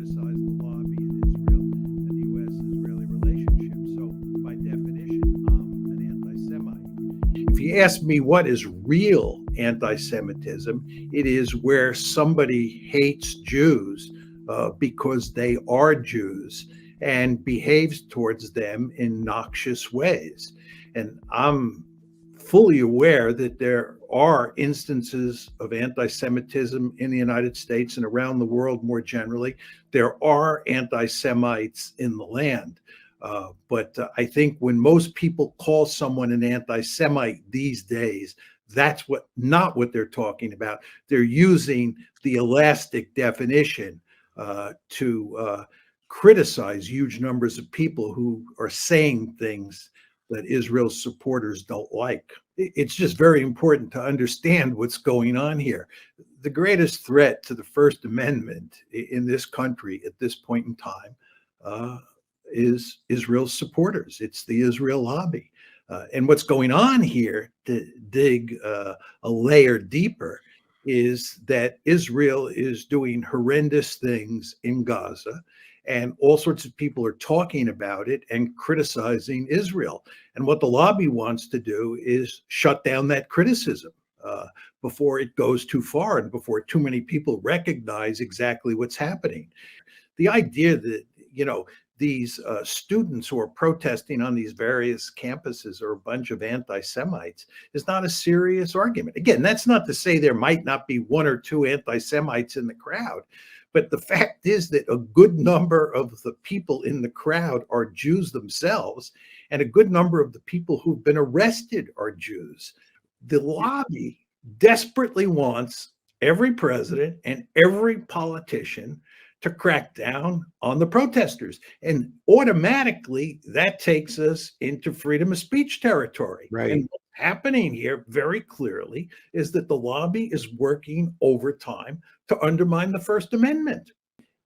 criticize the lobby in Israel and the U.S.-Israeli relationship. So, by definition, I'm an anti-Semite. If you ask me what is real anti-Semitism, it is where somebody hates Jews because they are Jews and behaves towards them in noxious ways. And I'm fully aware that there are instances of anti-Semitism in the United States and around the world more generally. There are anti-Semites in the land. But I think when most people call someone an anti-Semite these days, that's not what they're talking about. They're using the elastic definition to criticize huge numbers of people who are saying things that Israel's supporters don't like. It's just very important to understand what's going on here. The greatest threat to the First Amendment in this country at this point in time is Israel's supporters. It's the Israel lobby. And what's going on here, to dig a layer deeper, is that Israel is doing horrendous things in Gaza, and all sorts of people are talking about it and criticizing Israel. And what the lobby wants to do is shut down that criticism before it goes too far and before too many people recognize exactly what's happening. The idea that, these students who are protesting on these various campuses are a bunch of anti-Semites is not a serious argument. Again, that's not to say there might not be one or two anti-Semites in the crowd, but the fact is that a good number of the people in the crowd are Jews themselves, and a good number of the people who've been arrested are Jews. The lobby desperately wants every president and every politician to crack down on the protesters. And automatically that takes us into freedom of speech territory. Right. And what's happening here very clearly is that the lobby is working overtime to undermine the First Amendment.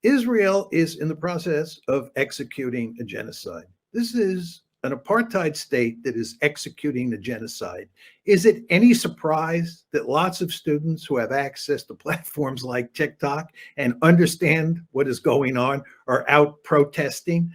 Israel is in the process of executing a genocide. This is an apartheid state that is executing a genocide. Is it any surprise that lots of students who have access to platforms like TikTok and understand what is going on are out protesting?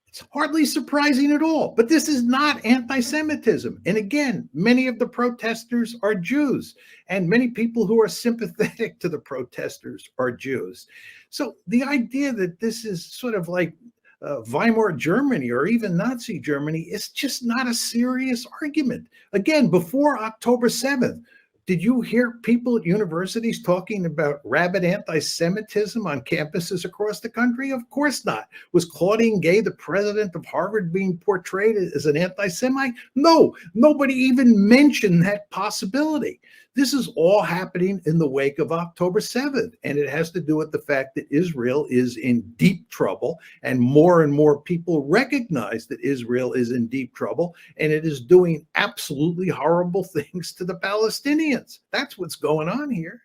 It's hardly surprising at all. But this is not anti-Semitism. And again, many of the protesters are Jews, and many people who are sympathetic to the protesters are Jews. So the idea that this is sort of like Weimar Germany or even Nazi Germany is just not a serious argument. Again, before October 7th, did you hear people at universities talking about rabid anti-Semitism on campuses across the country? Of course not. Was Claudine Gay, the president of Harvard, being portrayed as an anti-Semite? No, nobody even mentioned that possibility. This is all happening in the wake of October 7th, and it has to do with the fact that Israel is in deep trouble, and more people recognize that Israel is in deep trouble, and it is doing absolutely horrible things to the Palestinians. That's what's going on here.